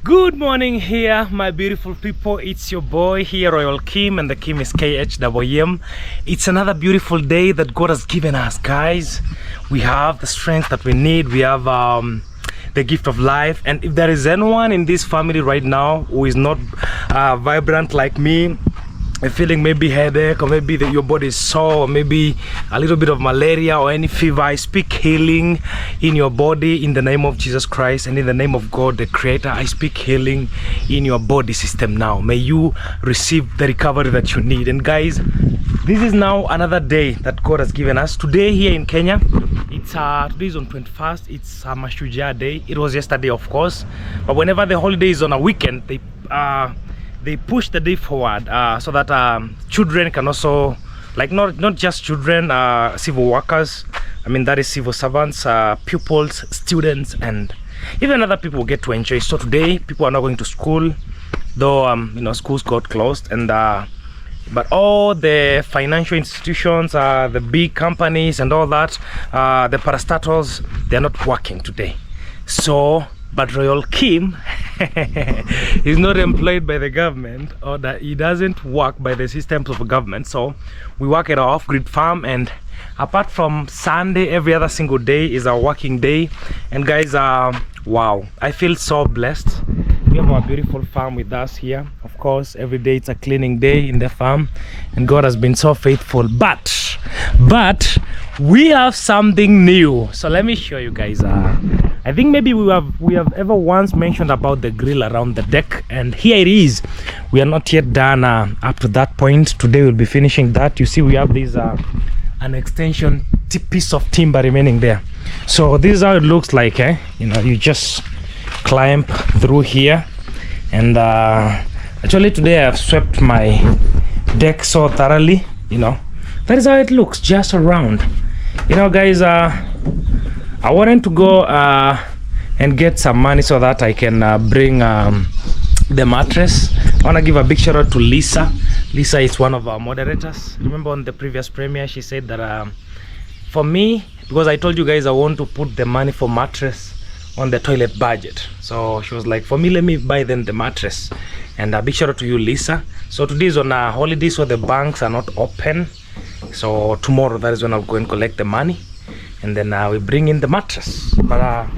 Good morning here, my beautiful people. It's your boy here, Royal Kim, and the Kim is KHWM. It's another beautiful day that God has given us, guys. We have the strength that we need. We have the gift of life, and if there is anyone in this family right now who is not vibrant like me, feeling maybe headache, or maybe that your body is sore, or maybe a little bit of malaria or any fever, I speak healing in your body in the name of Jesus Christ, and in the name of God the Creator. I speak healing in your body system now. May you receive the recovery that you need. And guys, this is now another day that God has given us. Today here in Kenya, it's today is on 21st. It's Mashujaa Day. It was yesterday, of course, but whenever the holiday is on a weekend, they push the day forward so that children can also, like, not just children, civil workers, I mean that is civil servants, pupils, students, and even other people get to enjoy. So today people are not going to school, though you know, schools got closed, and but all the financial institutions, the big companies and all that, the parastatals, they're not working today. So but Royal Kim is not employed by the government, or that he doesn't work by the systems of government. So we work at our off-grid farm, and apart from Sunday, every other single day is our working day. And guys, wow, I feel so blessed. We have our beautiful farm with us here. Of course, every day it's a cleaning day in the farm, and God has been so faithful. But we have something new. So let me show you guys. I think maybe we have ever once mentioned about the grill around the deck, and here it is. We are not yet done up to that point. Today we'll be finishing that. You see, we have this an extension piece of timber remaining there. So this is how it looks like. You know, you just climb through here, and actually today I've swept my deck so thoroughly. You know, that is how it looks just around. You know, guys, I wanted to go and get some money so that I can bring the mattress. I want to give a big shout out to Lisa. Lisa is one of our moderators. Remember on the previous premiere, she said that for me, because I told you guys I want to put the money for mattress on the toilet budget. So she was like, for me, let me buy them the mattress. And a big shout out to you, Lisa. So today is on a holiday, so the banks are not open. So tomorrow, that is when I'll go and collect the money, and then we bring in the mattress. But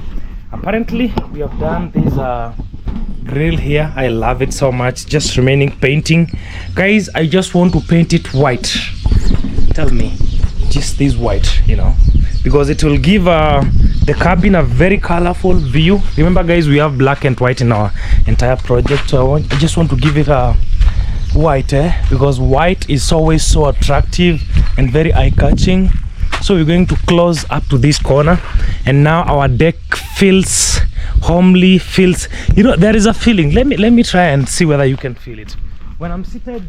apparently we have done this grill here. I love it so much. Just remaining painting, guys. I just want to paint it white. Tell me, just this white, you know, because it will give the cabin a very colorful view. Remember, guys, we have black and white in our entire project, so I just want to give it a white, because white is always so attractive and very eye-catching. So we're going to close up to this corner, and now our deck feels homely, feels, you know, there is a feeling. Let me try and see whether you can feel it. When I'm seated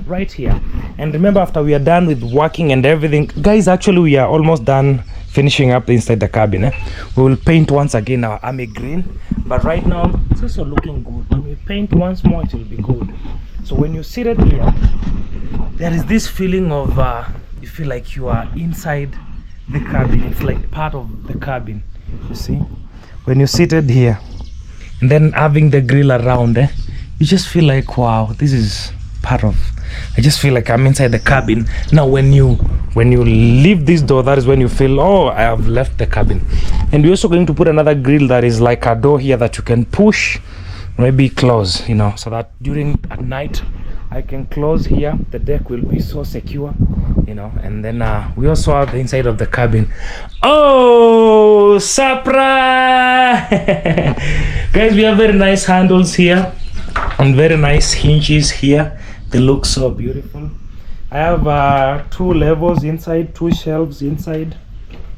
right here, and remember, after we are done with working and everything, guys, actually we are almost done finishing up inside the cabin. We will paint once again our army green, but right now it's also looking good. When we paint once more, it will be good. So when you're seated here, there is this feeling of you feel like you are inside the cabin. It's like part of the cabin, you see, when you're seated here, and then having the grill around, you just feel like, wow, this is part of, I just feel like I'm inside the cabin. Now when you leave this door, that is when you feel, oh, I have left the cabin. And we're also going to put another grill that is like a door here that you can push, maybe close, you know, so that during at night I can close here. The deck will be so secure, you know. And then we also have the inside of the cabin. Oh, surprise! Guys, we have very nice handles here and very nice hinges here. They look so beautiful. I have 2 levels inside, 2 shelves inside,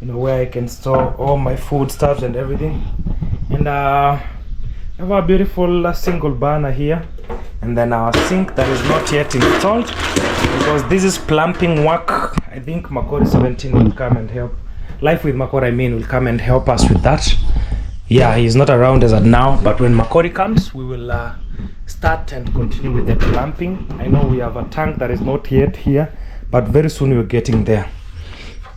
you know, where I can store all my food stuffs and everything. And I have a beautiful single burner here, and then our sink that is not yet installed, because this is plumbing work. I think Makori 17 will come and help. Life with Makori, I mean, will come and help us with that. Yeah, he's not around as of now, but when Makori comes, we will start and continue with the plumbing. I know we have a tank that is not yet here, but very soon we're getting there.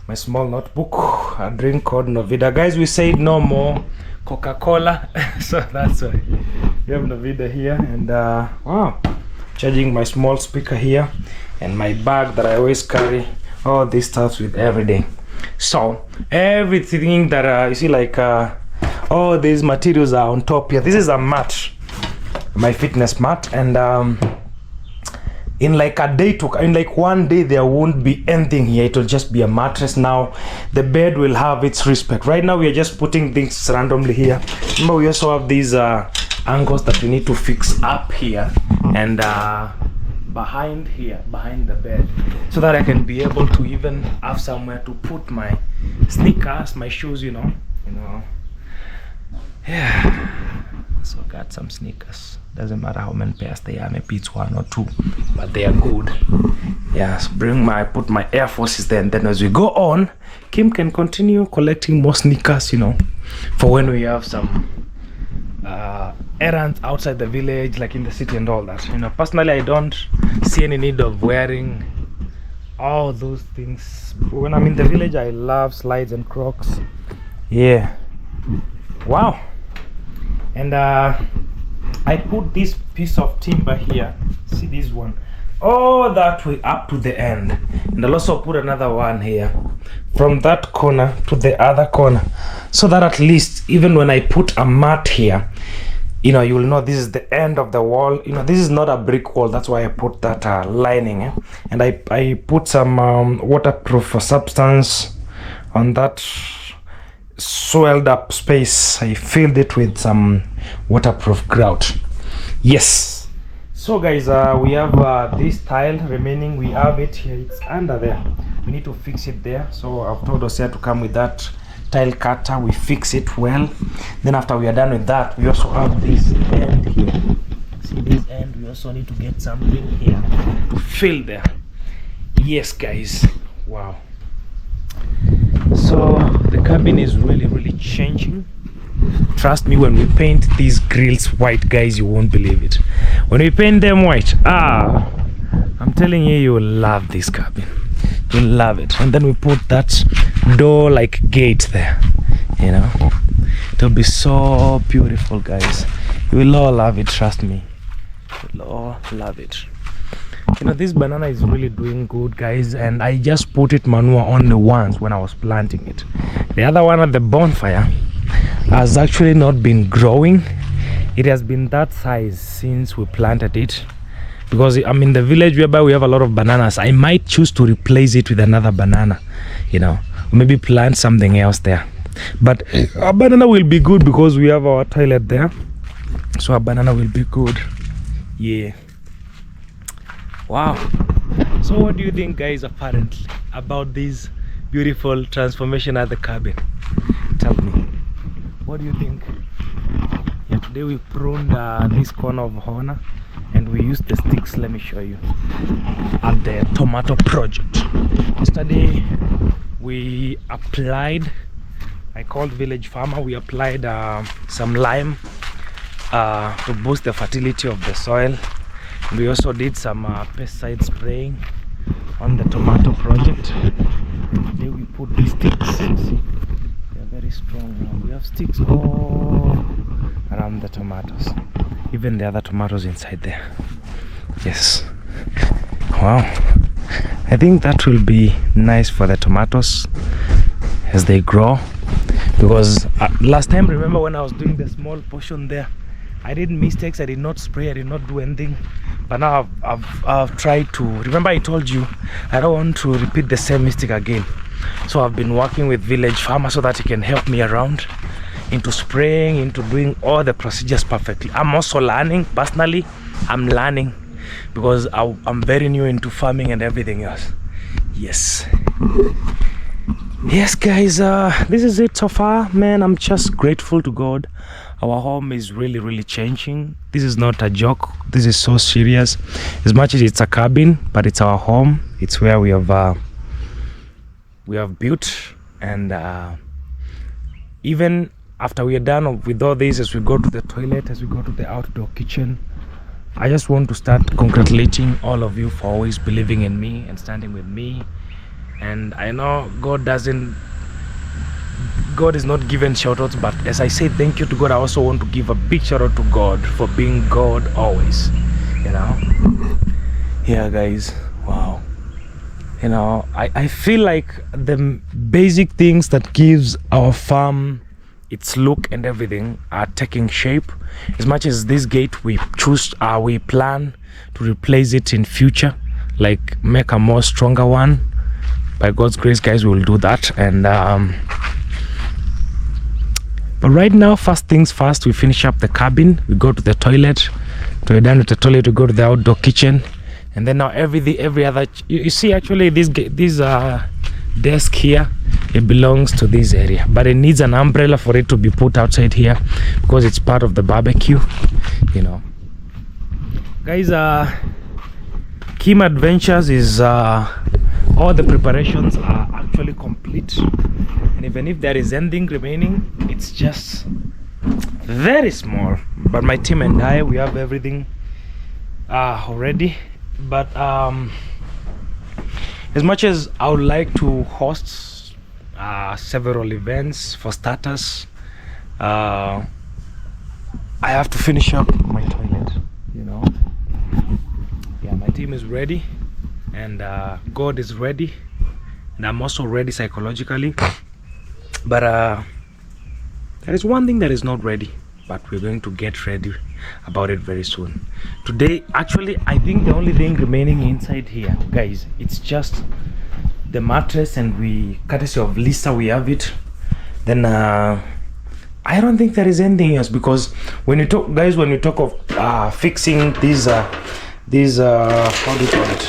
My small notebook, a drink called Novida. Guys, we said no more Coca-Cola. So that's why we have the video here. And wow, charging my small speaker here, and my bag that I always carry all these stuff with every day. So everything that you see, like all these materials are on top here. This is a mat, my fitness mat, and in like one day there won't be anything here. It will just be a mattress. Now the bed will have its respect. Right now we are just putting things randomly here. Remember, we also have these angles that we need to fix up here and behind the bed, so that I can be able to even have somewhere to put my sneakers, my shoes, you know. Yeah, so got some sneakers. Doesn't matter how many pairs they are, maybe it's 1 or 2, but they are good. Yeah, so put my Air Forces there, and then as we go on, Kim can continue collecting more sneakers, you know, for when we have some errands outside the village, like in the city and all that. You know, personally, I don't see any need of wearing all those things. When I'm in the village, I love slides and Crocs. Yeah, wow. And I put this piece of timber here, see this one, all that way up to the end, and I'll also put another one here from that corner to the other corner, so that at least even when I put a mat here, you know, you will know this is the end of the wall. You know, this is not a brick wall, that's why I put that lining, and I put some waterproof substance on that swelled up space. I filled it with some waterproof grout. Yes. So guys, we have this tile remaining. We have it here, it's under there. We need to fix it there, so I've told us here to come with that tile cutter. We fix it well. Then after we are done with that, we also have this end here. See this end, we also need to get something here to fill there. Yes guys, wow. So the cabin is really changing. Trust me, when we paint these grills white, guys, you won't believe it. When we paint them white, I'm telling you, you will love this cabin. You'll love it. And then we put that door like gate there, you know. It'll be so beautiful, guys. You will all love it, trust me. You'll all love it. You know, this banana is really doing good, guys, and I just put it manure only once when I was planting it. The other one at the bonfire has actually not been growing. It has been that size since we planted it, because I'm in the village whereby we have a lot of bananas. I might choose to replace it with another banana, you know, maybe plant something else there. But our banana will be good because we have our toilet there, so our banana will be good. Yeah. Wow. So what do you think, guys, apparently, about this beautiful transformation at the cabin? Tell me, what do you think? Yeah, today we pruned this corner of Hona, and we used the sticks. Let me show you, at the tomato project. Yesterday we applied, I called village farmer, we applied some lime to boost the fertility of the soil. We also did some pesticide spraying on the tomato project. Today we put the sticks. See, they are very strong now. We have sticks all around the tomatoes, even the other tomatoes inside there. Yes. Wow. I think that will be nice for the tomatoes as they grow, because last time, remember when I was doing the small portion there, I did mistakes. I did not spray, I did not do anything. But now I've tried to, remember I told you I don't want to repeat the same mistake again. So I've been working with village farmer so that he can help me around into spraying, into doing all the procedures perfectly. I'm also learning, personally I'm learning, because I'm very new into farming and everything else. Yes. Yes guys, this is it so far, man. I'm just grateful to God. Our home is really changing. This is not a joke, this is so serious. As much as it's a cabin, but it's our home. It's where we have built, and even after we are done with all this, as we go to the toilet, as we go to the outdoor kitchen, I just want to start congratulating all of you for always believing in me and standing with me. And I know God doesn't God is not given shout outs, but as I say thank you to God, I also want to give a big shout out to God for being God always, you know. Yeah guys, wow. You know, I feel like the basic things that gives our farm its look and everything are taking shape. As much as this gate we plan to replace it in future, like make a more stronger one. By God's grace, guys, we will do that. And but right now, first things first, we finish up the cabin, we go to the toilet. When we're done with the toilet, we go to the outdoor kitchen. And then now every other, you see actually this desk here, it belongs to this area, but it needs an umbrella for it to be put outside here because it's part of the barbecue, you know. Guys, Kim Adventures is all the preparations are actually complete, and even if there is anything remaining, it's just very small. But my team and I, we have everything already. But as much as I would like to host several events, for starters, I have to finish up my toilet, you know. Yeah, my team is ready, and God is ready, and I'm also ready psychologically. But there is one thing that is not ready, but we're going to get ready about it very soon. Today, actually, I think the only thing remaining inside here, guys, it's just the mattress, and we, courtesy of Lisa, we have it. Then I don't think there is anything else, because when you talk, guys, when we talk of fixing these how do you call it?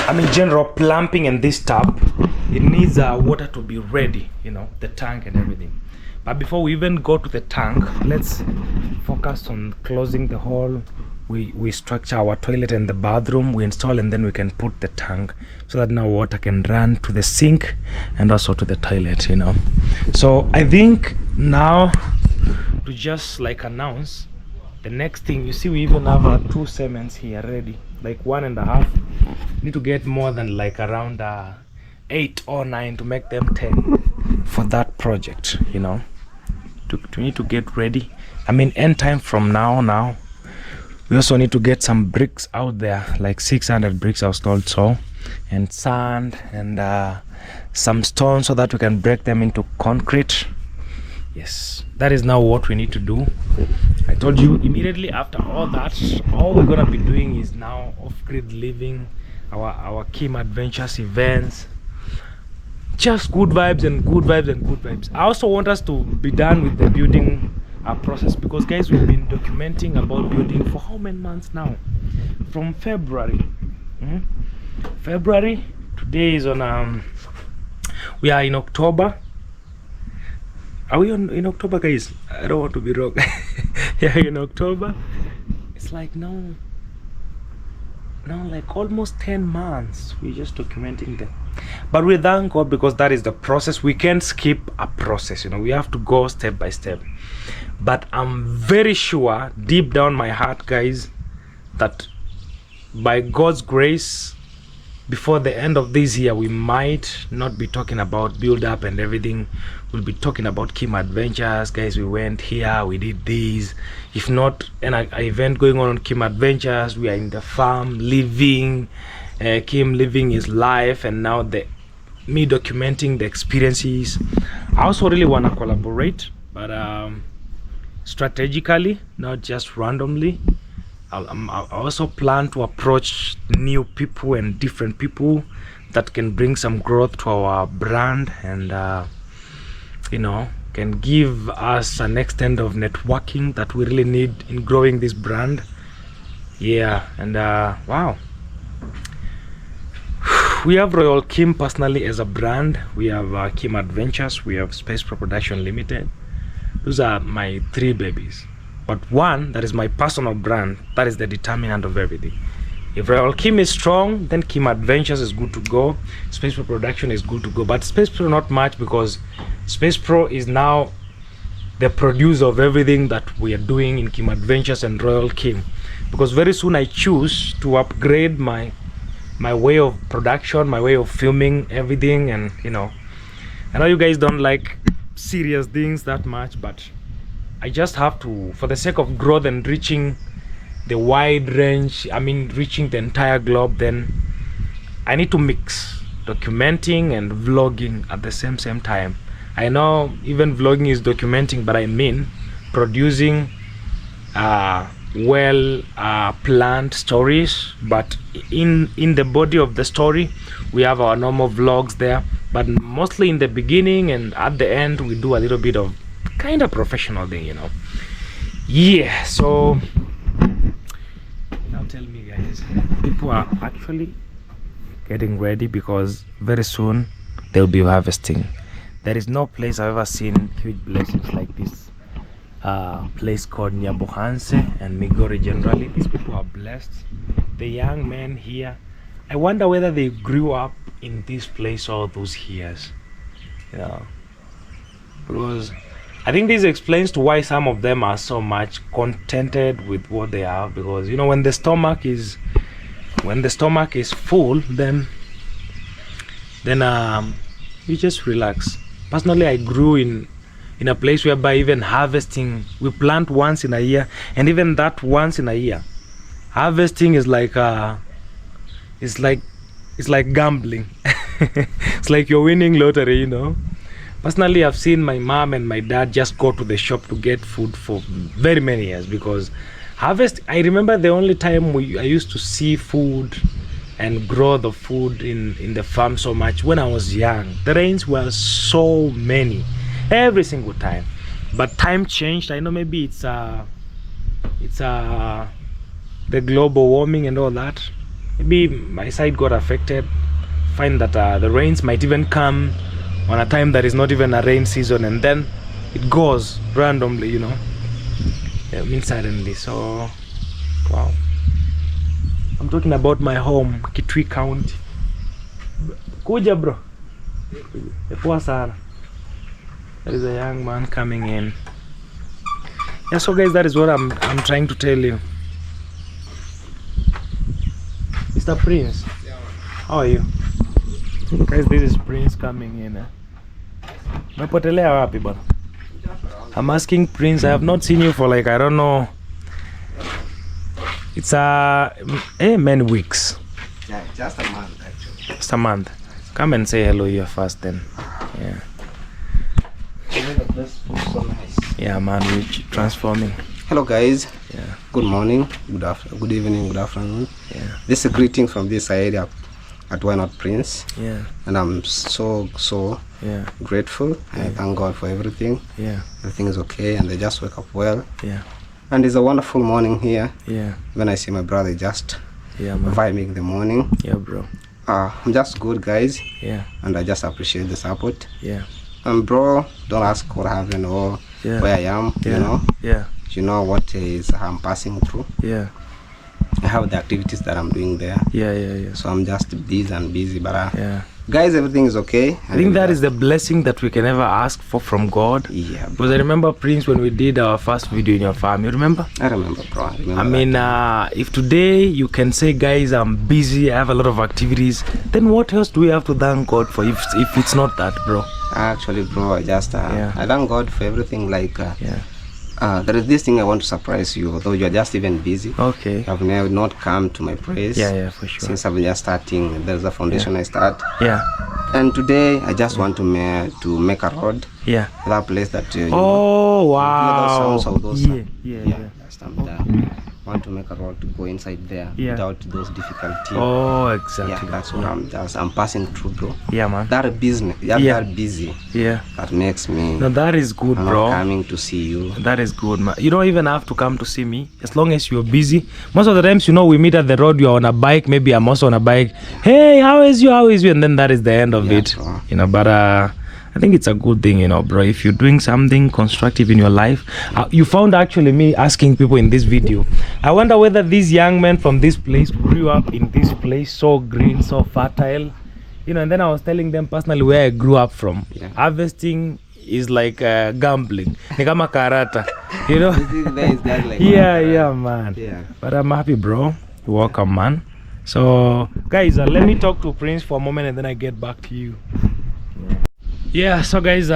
I mean, general plumbing and this tap, it needs water to be ready, you know, the tank and everything. But before we even go to the tank, let's focus on closing the hole. We structure our toilet and the bathroom, we install, and then we can put the tank so that now water can run to the sink and also to the toilet, you know. So I think now to just like announce the next thing, you see we even have 2 cements here ready, like 1.5. Need to get more than like around 8 or 9 to make them 10 for that project, you know. We need to get ready. I mean, end time from now. We also need to get some bricks out there, like 600 bricks I was told so, and sand and some stone so that we can break them into concrete. Yes, that is now what we need to do. I told you immediately after all that, all we're gonna be doing is now off-grid living, our Kim Adventures events, just good vibes and good vibes and good vibes. I also want us to be done with the building process, because guys, we've been documenting about building for how many months now? From February. February. Today is on we are in October. Are we in October, guys? I don't want to be wrong. Yeah, in October. It's like now like almost 10 months we're just documenting them. But we thank God, because that is the process. We can't skip a process, you know. We have to go step by step. But I'm very sure deep down my heart, guys, that by God's grace, before the end of this year, we might not be talking about build up and everything. We'll be talking about Kim Adventures. Guys, we went here, we did this. If not an event going on Kim Adventures, we are in the farm living, Kim living his life, and now me documenting the experiences. I also really want to collaborate, but strategically, not just randomly. I also plan to approach new people and different people that can bring some growth to our brand, and you know, can give us an extent of networking that we really need in growing this brand. Yeah, and wow, we have Royal Kim personally as a brand. We have Kim Adventures, we have Space Pro Production Limited. Those are my 3 babies. But one, that is my personal brand, that is the determinant of everything. If Royal Kim is strong, then Kim Adventures is good to go. Space Pro Production is good to go. But Space Pro not much, because Space Pro is now the producer of everything that we are doing in Kim Adventures and Royal Kim. Because very soon I choose to upgrade my way of production, my way of filming everything, and you know, I know you guys don't like serious things that much, but I just have to, for the sake of growth and reaching the wide range, I mean reaching the entire globe, then I need to mix documenting and vlogging at the same time. I know even vlogging is documenting, but I mean producing planned stories, but in the body of the story we have our normal vlogs there, but mostly in the beginning and at the end we do a little bit of kind of professional thing, you know. Yeah, so now tell me guys, people are actually getting ready because very soon they'll be harvesting. There is no place I've ever seen huge blessings like this place called Nyabohanse and Migori generally. These people are blessed. The young men here, I wonder whether they grew up in this place all those years. Yeah, because I think this explains to why some of them are so much contented with what they have, because you know when the stomach is full, then you just relax. Personally, I grew in a place whereby even harvesting, we plant once in a year, and even that once in a year, harvesting is like it's like gambling. It's like you're winning lottery, you know. Personally, I've seen my mom and my dad just go to the shop to get food for very many years, because harvest, I remember the only time I used to see food and grow the food in the farm so much when I was young. The rains were so many every single time, but time changed. I know maybe it's the global warming and all that. Maybe my side got affected. Find that the rains might even come on a time that is not even a rain season, and then it goes randomly, you know. I mean suddenly. So wow, I'm talking about my home, Kitui County. Kuja bro. Poa sana. There is a young man coming in. Yeah, so guys, that is what I'm trying to tell you. Mr. Prince, how are you? Guys, this is Prince coming in. Umepotelea wapi bwana? I'm asking Prince. I have not seen you for like, I don't know. It's many weeks. Yeah, just a month actually. Just a month. Come and say hello here first then. Yeah. The so nice. Yeah man, we're transforming. Hello guys. Yeah. Good morning, good afternoon, good evening, good afternoon. Yeah. This is a greeting from this area at Why Not Prince. Yeah. And I'm so yeah grateful. Yeah. I thank God for everything. Yeah. Everything is okay and I just wake up well. Yeah. And it's a wonderful morning here. Yeah. When I see my brother just man, vibing in the morning. Yeah bro. I'm just good guys. Yeah. And I just appreciate the support. Yeah. Bro, don't ask what happened or where I am, yeah. You know. Yeah. You know what is I'm passing through. Yeah. I have the activities that I'm doing there. Yeah. So I'm just busy, but yeah. Guys, everything is okay. I think that is the blessing that we can ever ask for from God. Yeah. Because I remember Prince when we did our first video in your farm. You remember? I remember, bro. I mean, if today you can say, guys, I'm busy, I have a lot of activities, then what else do we have to thank God for if it's not that, bro? Actually, bro, I just I thank God for everything. Like there is this thing I want to surprise you, although you are just even busy. Okay. You have not come to my praise. Yeah, for sure. Since I've been just starting, there's a foundation I start. Yeah. And today I just want to make a road. Yeah. That place that. Oh wow. Yeah. I want to make a road to go inside there without those difficulties. Oh, exactly. Yeah, that's what I'm passing through, bro. Yeah, man. That business, that busy. Yeah. That makes me. No, that is good, bro. Coming to see you. That is good, man. You don't even have to come to see me as long as you're busy. Most of the times, you know, we meet at the road. You're on a bike. Maybe I'm also on a bike. Hey, how is you? And then that is the end of it. Bro. You know, but I think it's a good thing, you know, bro. If you're doing something constructive in your life, you found actually me asking people in this video, I wonder whether these young men from this place grew up in this place, so green, so fertile, you know. And then I was telling them personally where I grew up from. Harvesting is like gambling, ni kama karata, you know. Like yeah, man. Yeah. But I'm happy, bro. You're welcome, man. So guys, let me talk to Prince for a moment and then I get back to you. Yeah, so guys,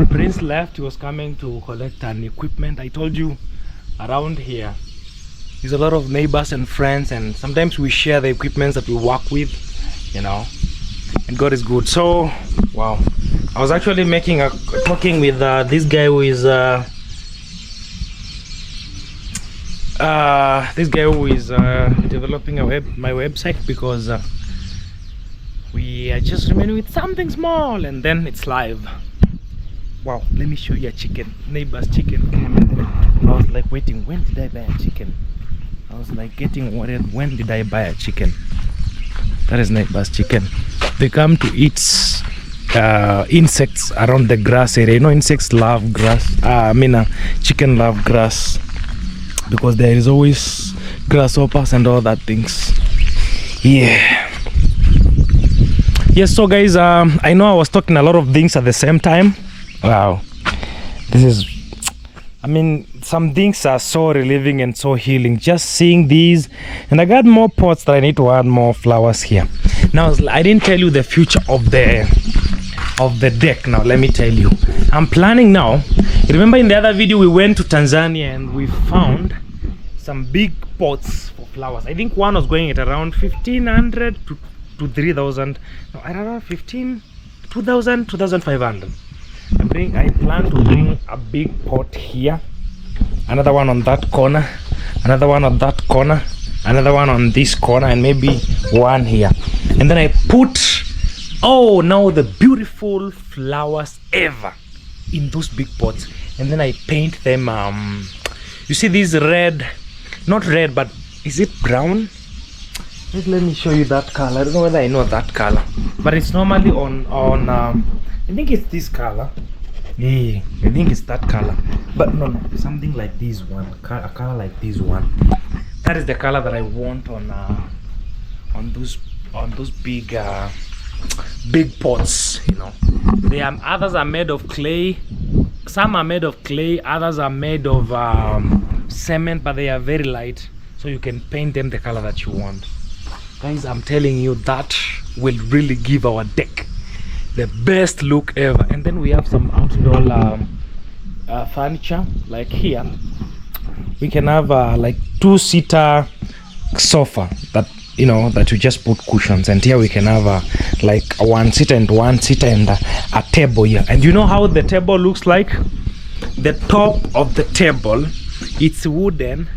Prince left. He was coming to collect an equipment. I told you, around here there's a lot of neighbors and friends, and sometimes we share the equipments that we work with, you know, and God is good. So wow, I was actually talking with this guy who is developing my website, because we are just remaining with something small and then it's live. Wow, let me show you a chicken. Neighbor's chicken came, and then I was like waiting, when did I buy a chicken? I was like getting worried, when did I buy a chicken? That is neighbor's chicken. They come to eat insects around the grass area. You know, insects love grass. Chicken love grass, because there is always grasshoppers and all that things. Yeah. Yes, so guys, I know I was talking a lot of things at the same time. Wow, this is, some things are so relieving and so healing, just seeing these. And I got more pots that I need to add more flowers here. Now, I didn't tell you the future of the deck. Now let me tell you, I'm planning now. Remember in the other video we went to Tanzania and we found some big pots for flowers. I think one was going at around 1,500 to 3,000. No, I don't know, 2,000, 2,500. I plan to bring a big pot here, another one on that corner, another one on that corner, another one on this corner, and maybe one here. And then I put now the beautiful flowers ever in those big pots, and then I paint them. You see these red, not red, but is it brown? Let me show you that color. I don't know whether I know that color, but it's normally on I think it's this color. Yeah, I think it's that color, but no, something like this one, a color like this one. That is the color that I want on those big pots. You know, others are made of clay. Some are made of clay, others are made of cement, but they are very light, so you can paint them the color that you want. Guys, I'm telling you, that will really give our deck the best look ever. And then we have some outdoor furniture, like here we can have like 2-seater sofa that you just put cushions, and here we can have like a 1-seater and 1-seater and a table here. And you know how the table looks like? The top of the table, it's wooden,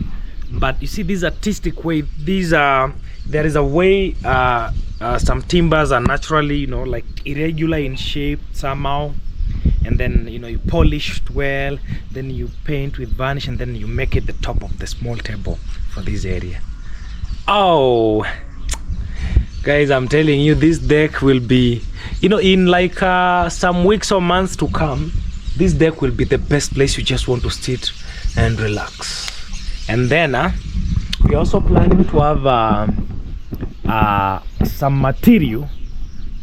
but you see this artistic way, these are there is a way some timbers are naturally like irregular in shape somehow, and then you polish it well, then you paint with varnish, and then you make it the top of the small table for this area. Oh guys, I'm telling you, this deck will be, in like some weeks or months to come, this deck will be the best place you just want to sit and relax. And then we're also planning to have some material,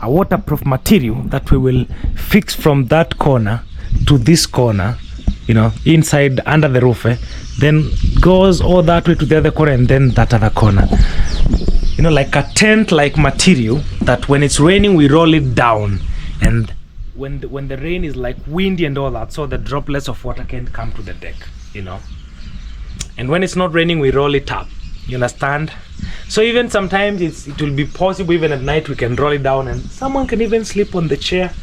a waterproof material that we will fix from that corner to this corner, inside under the roof, then goes all that way to the other corner, and then that other corner, like a tent like material that when it's raining we roll it down, and when the rain is like windy and all that, so the droplets of water can't come to the deck, and when it's not raining we roll it up, you understand? So even sometimes it will be possible, even at night we can roll it down, and someone can even sleep on the chair,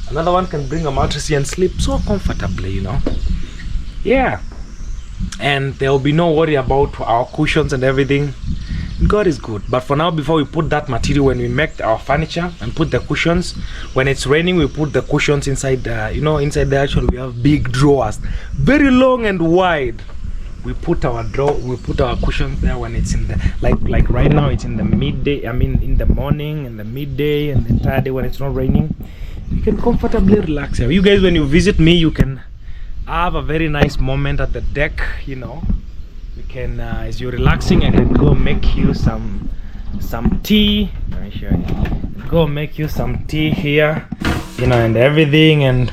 another one can bring a mattress and sleep so comfortably, yeah. And there will be no worry about our cushions and everything. God is good. But for now, before we put that material, when we make our furniture and put the cushions, when it's raining we put the cushions inside inside the actual, we have big drawers, very long and wide. We put our cushions there when it's in the like right now it's in the midday, in the morning and the midday and the entire day when it's not raining. You can comfortably relax here. You guys, when you visit me, you can have a very nice moment at the deck. You can as you're relaxing, I can go make you some tea. Let me show you. Go make you some tea here, and everything. And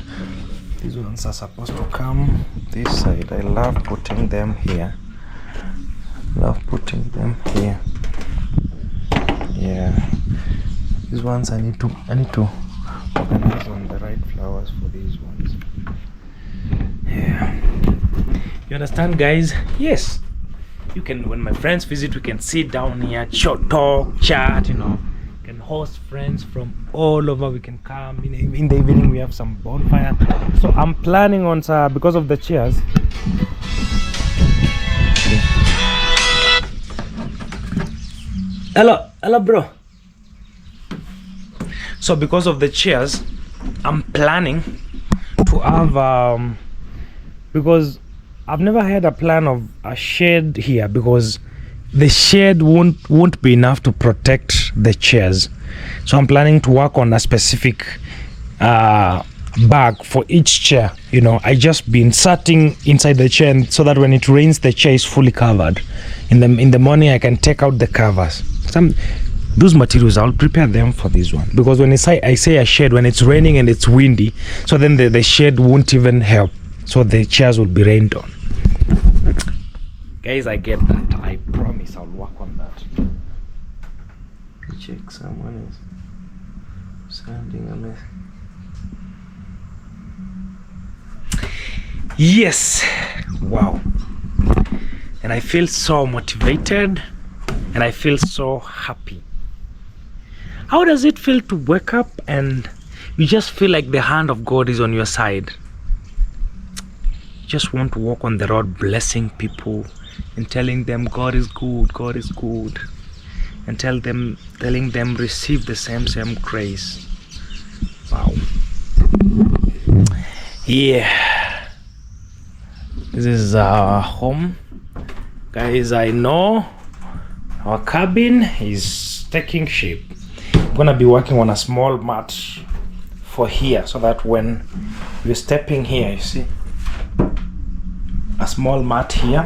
these ones are supposed to come this side. I love putting them here. Yeah, these ones I need to organize on the right flowers for these ones. Yeah. You understand, guys? Yes. You can, when my friends visit, we can sit down here, talk, chat, you know. We can host friends from all over. We can come in the evening. We have some bonfire. So I'm planning on, because of the chairs. Hello, bro. So because of the chairs, I'm planning to have because I've never had a plan of a shed here, because the shed won't be enough to protect the chairs. So I'm planning to work on a specific bag for each chair. You know, I just been sitting inside the chair, and so that when it rains, the chair is fully covered. In the morning, I can take out the covers. Those materials, I'll prepare them for this one, because when I say a shed, when it's raining and it's windy, so then the shed won't even help, so the chairs will be rained on. Guys, I get that. I promise I'll work on that. Check, someone is sending a message. Yes, wow. And I feel so motivated, and I feel so happy. How does it feel to wake up and you just feel like the hand of God is on your side? You just want to walk on the road blessing people and telling them God is good, God is good, and telling them receive the same grace. Wow. Yeah. This is our home. Guys, I know our cabin is taking shape. I'm gonna be working on a small mat for here, so that when you're stepping here, you see a small mat here,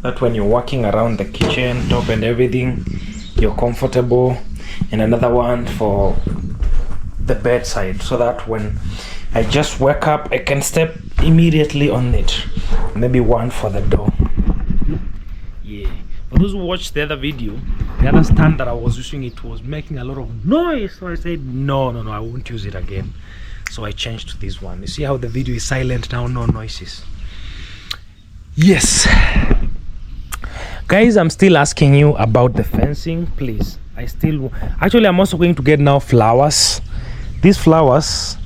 that when you're walking around the kitchen top and everything, you're comfortable, and another one for the bedside, so that when I just wake up, I can step immediately on it. Maybe one for the door. Yeah. For those who watched the other video, the other stand that I was using, it was making a lot of noise. So I said, no, I won't use it again. So I changed to this one. You see how the video is silent now, no noises. Yes. Guys, I'm still asking you about the fencing, please. Actually, I'm also going to get now flowers. These flowers,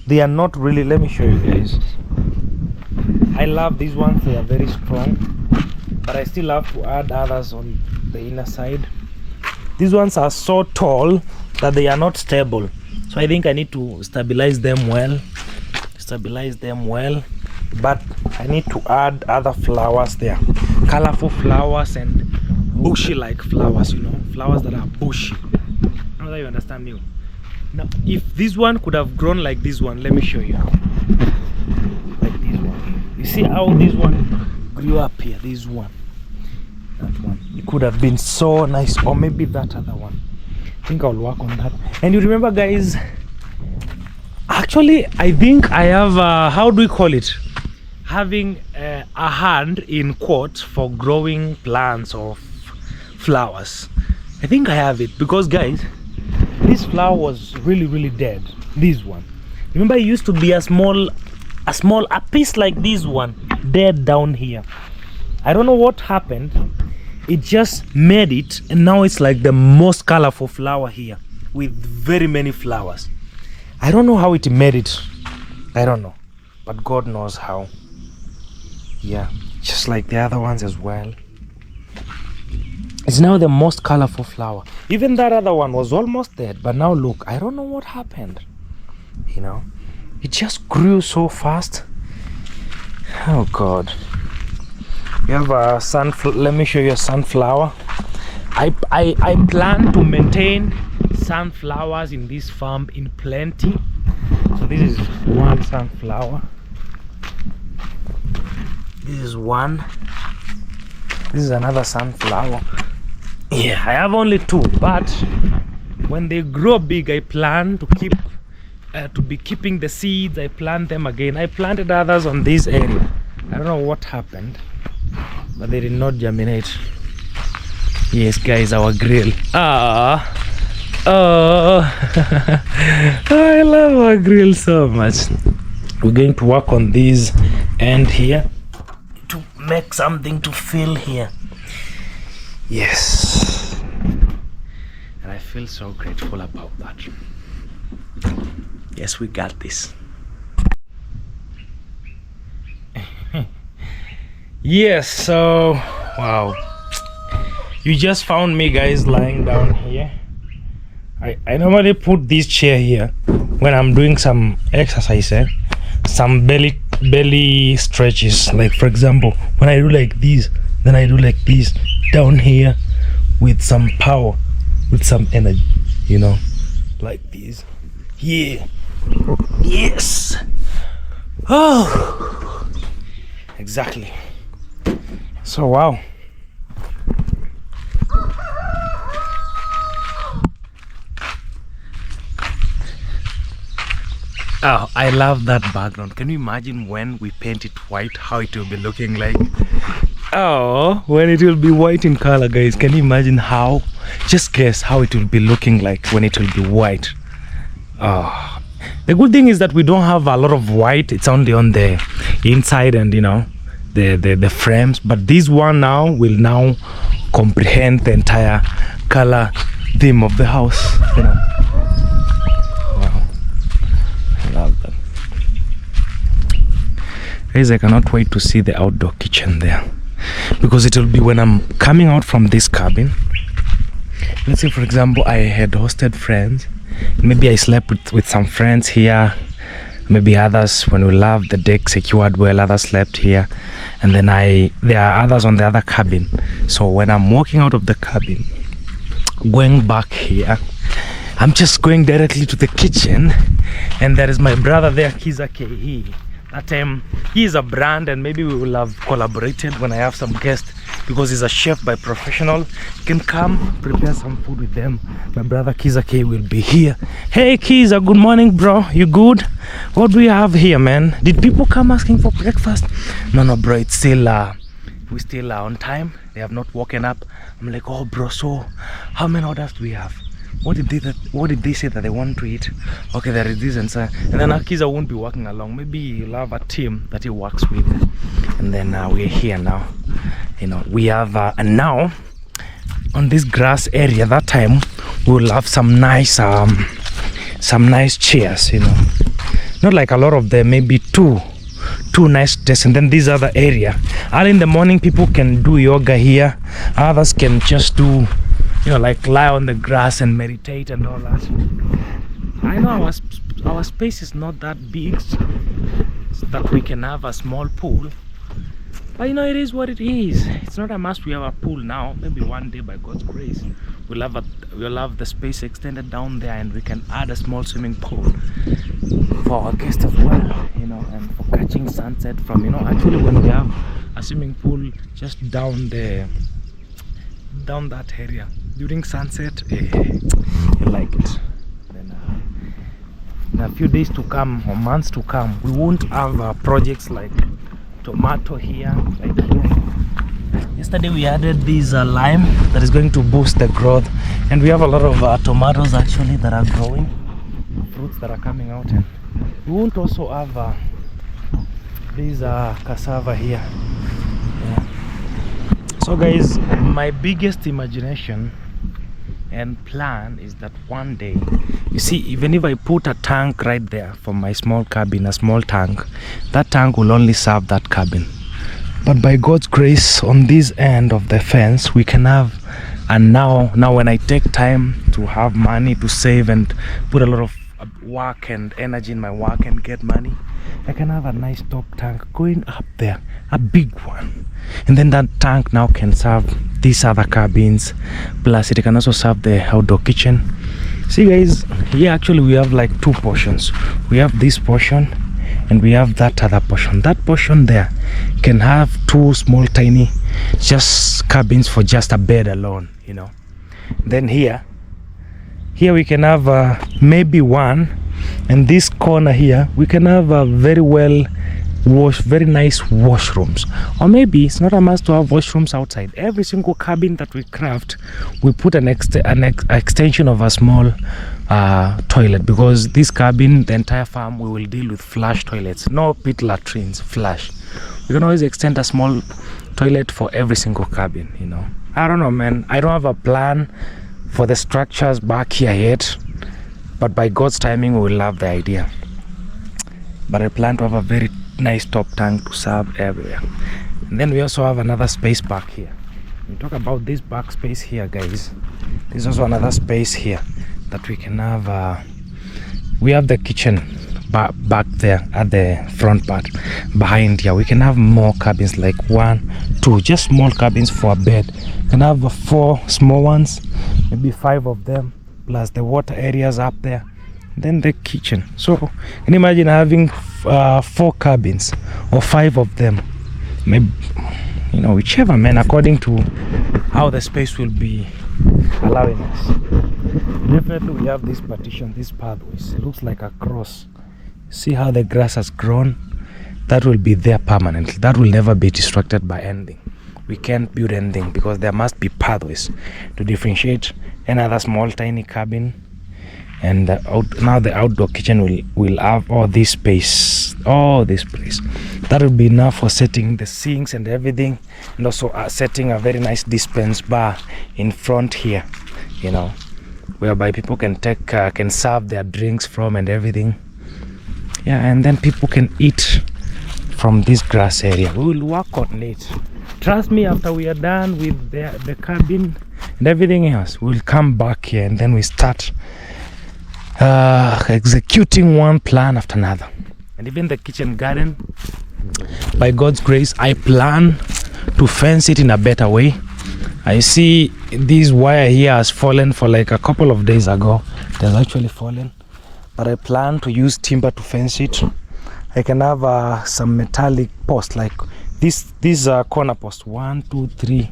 they are not really, let me show you guys. I love these ones, they are very strong, but I still have to add others on the inner side. These ones are so tall that they are not stable, so I think I need to stabilize them well, but I need to add other flowers there, colorful flowers and bushy like flowers, you know, flowers that are bushy. I don't know if you understand me. Now if this one could have grown like this one, let me show you. Like this one, you see how this one grew up here, this one, that one, it could have been so nice. Or maybe that other one. I think I'll work on that. And you remember, guys, actually I think I have how do we call it, having a hand in quotes for growing plants of flowers. I think I have it, because guys, this flower was really dead. This one, remember, it used to be a piece like this one, dead down here. I don't know what happened. It just made it, and now it's like the most colorful flower here with very many flowers. I don't know how it made it. I don't know, but God knows how. Yeah, just like the other ones as well. It's now the most colorful flower. Even that other one was almost dead, but now look, I don't know what happened. You know, it just grew so fast. Oh God. You have a let me show you a sunflower. I plan to maintain sunflowers in this farm in plenty. So this is one sunflower. This is one. This is another sunflower. Yeah, I have only two, but when they grow big, I plan to be keeping the seeds. I plant them again. I planted others on this area. I don't know what happened, but they did not germinate. Yes, guys, our grill. Oh, I love our grill so much. We're going to work on this end here to make something to fill here. Yes, and I feel so grateful about that. Yes, we got this. Yes, so wow, you just found me, guys, lying down here. I normally put this chair here when I'm doing some exercise, some belly stretches. Like for example, when I do like this, then I do like this down here with some power, with some energy, you know, like this. Yeah. Yes. Oh, exactly. So wow. Oh, I love that background. Can you imagine when we paint it white, how it will be looking like? Oh, when it will be white in color, guys. Can you imagine how? Just guess how it will be looking like when it will be white. Oh, the good thing is that we don't have a lot of white. It's only on the inside and, you know, the frames. But this one now will now comprehend the entire color theme of the house, you know. Guys, I cannot wait to see the outdoor kitchen there, because it will be when I'm coming out from this cabin. Let's say for example I had hosted friends, maybe I slept with some friends here, maybe others, when we left the deck secured well, others slept here, and then there are others on the other cabin. So when I'm walking out of the cabin going back here, I'm just going directly to the kitchen, and there is my brother there, Kiza. That time he is a brand, and maybe we will have collaborated when I have some guests, because he's a chef by professional. You can come prepare some food with them. My brother Kiza K will be here. Hey Kiza, good morning bro, you good? What do we have here, man? Did people come asking for breakfast? No bro, it's still we still are on time. They have not woken up. I'm like, oh bro, so how many orders do we have? What did they say that they want to eat? Okay, there is this and so, and then Akiza won't be working along. Maybe you'll have a team that he works with, and then we're here now. You know, we have and now on this grass area, that time we'll have some nice chairs. You know, not like a lot of them, maybe two nice desks, and then this other area. Early in the morning, people can do yoga here. Others can just do, you know, like lie on the grass and meditate and all that. I know our space is not that big, so that we can have a small pool. But you know, it is what it is. It's not a must we have a pool now. Maybe one day, by God's grace, we'll have the space extended down there, and we can add a small swimming pool for our guests as well. You know, and for catching sunset from, you know, actually when we have a swimming pool just down that area during sunset, you like it. Then in a few days to come or months to come, we won't have projects like tomato here, like here. Yesterday we added this lime that is going to boost the growth, and we have a lot of tomatoes actually that are growing, fruits that are coming out, and we won't also have this cassava here. Yeah. So guys, my biggest imagination and plan is that one day, you see, even if I put a tank right there for my small cabin, a small tank, that tank will only serve that cabin. But by God's grace, on this end of the fence, we can have, and now when I take time to have money to save and put a lot of work and energy in my work and get money, I can have a nice top tank going up there, a big one, and then that tank now can serve these other cabins, plus it can also serve the outdoor kitchen. See guys, here actually we have like two portions. We have this portion and we have that other portion. That portion there can have two small tiny just cabins for just a bed alone, you know. Then here we can have maybe one, and this corner here we can have a very well very nice washrooms. Or maybe it's not a must to have washrooms outside. Every single cabin that we craft, we put an extension of a small toilet, because this cabin, the entire farm, we will deal with flush toilets, no pit latrines, flush. We can always extend a small toilet for every single cabin, you know. I don't know, man. I don't have a plan for the structures back here yet, but by God's timing we will have the idea. But I plan to have a very nice top tank to serve everywhere. And then we also have another space back here. We talk about this back space here, guys. There's also another space here that we can have. We have the kitchen back there at the front part. Behind here we can have more cabins, like 1, 2, just small cabins for a bed. We can have 4 small ones, maybe 5 of them, plus the water areas up there, then the kitchen. So can you imagine having 4 cabins or 5 of them, maybe, you know, whichever, man, according to how the space will be allowing us. Definitely we have this partition, these pathways. It looks like a cross. See how the grass has grown? That will be there permanently. That will never be distracted by anything. We can't build anything because there must be pathways to differentiate another small tiny cabin. And now the outdoor kitchen will have all this space, all this place. That will be enough for setting the sinks and everything, and also setting a very nice dispense bar in front here, you know, whereby people can can serve their drinks from and everything. Yeah, and then people can eat from this grass area. We will work on it. Trust me, after we are done with the cabin and everything else, we'll come back here and then we start executing one plan after another. And even the kitchen garden, by God's grace, I plan to fence it in a better way. I see this wire here has fallen for like a couple of days ago. It has actually fallen, but I plan to use timber to fence it. I can have some metallic posts like these corner posts, 1, 2, 3,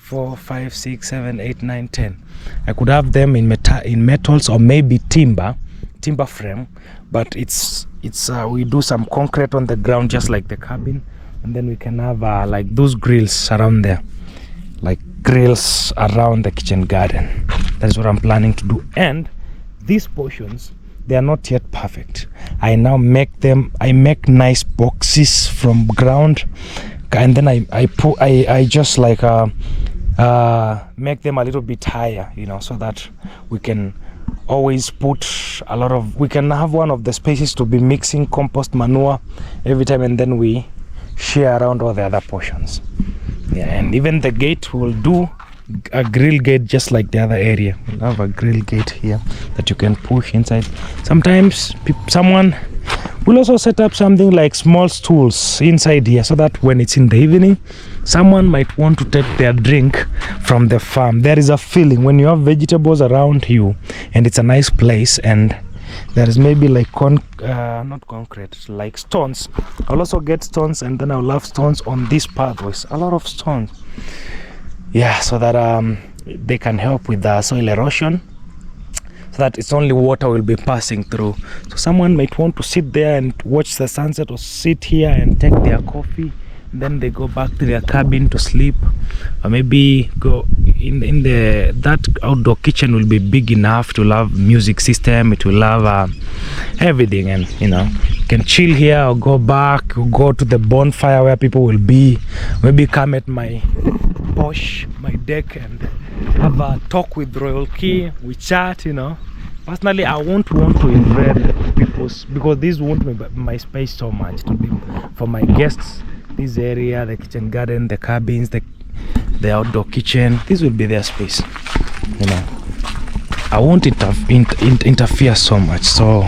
4, 5, 6, 7, 8, 9, 10. I could have them in metals or maybe timber frame, but it's we do some concrete on the ground just like the cabin, and then we can have like those grills around there, like grills around the kitchen garden. That's what I'm planning to do. And these portions, they are not yet perfect. I now make nice boxes from ground, and then I just like make them a little bit higher, you know, so that we can always put we can have one of the spaces to be mixing compost manure every time, and then we share around all the other portions. Yeah, and even the gate, will do a grill gate just like the other area. We'll have a grill gate here that you can push inside. Sometimes someone will also set up something like small stools inside here, so that when it's in the evening, someone might want to take their drink from the farm. There is a feeling when you have vegetables around you and it's a nice place, and there is maybe like not concrete, like stones. I'll also get stones, and then I'll have stones on these pathways, a lot of stones. Yeah, so that they can help with the soil erosion, so that it's only water will be passing through. So someone might want to sit there and watch the sunset, or sit here and take their coffee, and then they go back to their cabin to sleep, or maybe go in that outdoor kitchen will be big enough to have music system. It will have everything, and you know, you can chill here or go back, or go to the bonfire where people will be. Maybe come at my deck and have a talk with Royal Key. We chat, you know. Personally, I won't want to invade people's, because this won't be my space so much. To be for my guests, this area, the kitchen garden, the cabins, the outdoor kitchen, this will be their space, you know. I won't interfere so much, so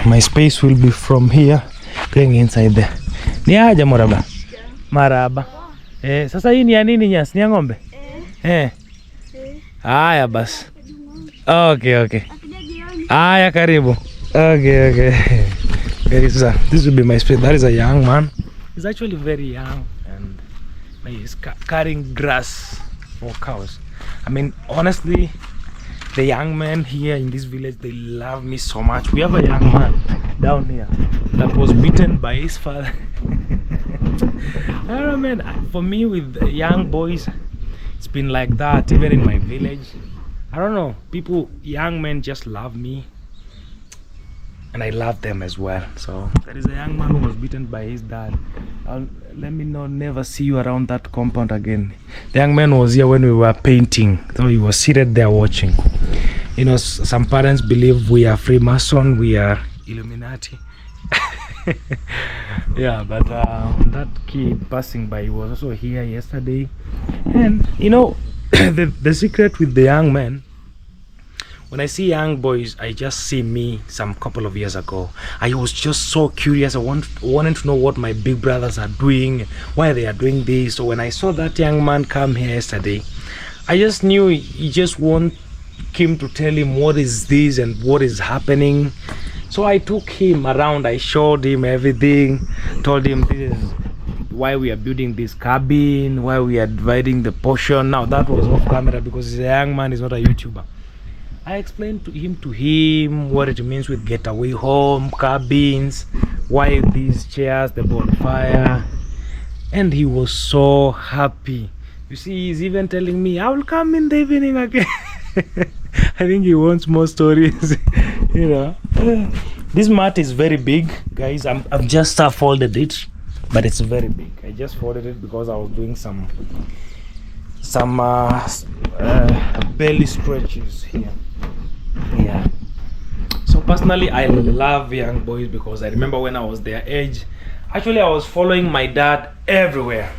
my space will be from here going inside there. Ni aje maraba? Maraba. Sasa hii ni ya nini nyasi? Ni ya ng'ombe? Haya basi. Okay. Haya karibu. Okay. This will be my space. That is a young man. He's actually very young, and he's carrying grass for cows. I mean, honestly, the young men here in this village, they love me so much. We have a young man down here that was beaten by his father. I don't know, man. For me, with young boys, it's been like that. Even in my village, I don't know. People, young men, just love me, and I love them as well. So there is a young man who was beaten by his dad. Let me not never see you around that compound again. The young man was here when we were painting, so he was seated there watching. You know, some parents believe we are Freemason, we are Illuminati. Yeah, but that kid passing by was also here yesterday. And you know, the secret with the young men, when I see young boys, I just see me some couple of years ago. I was just so curious. I wanted to know what my big brothers are doing, why they are doing this. So when I saw that young man come here yesterday, I just knew he just want Kim to tell him what is this and what is happening. So I took him around, I showed him everything, told him this is why we are building this cabin, why we are dividing the portion. Now that was off camera because he's a young man, he's not a YouTuber. I explained to him what it means with getaway home, cabins, why these chairs, the bonfire, and he was so happy. You see, he's even telling me, I will come in the evening again. I think he wants more stories. You know, this mat is very big, guys. I've just folded it, but it's very big. I just folded it because I was doing some belly stretches here. Yeah. So personally, I love young boys because I remember when I was their age. Actually, I was following my dad everywhere.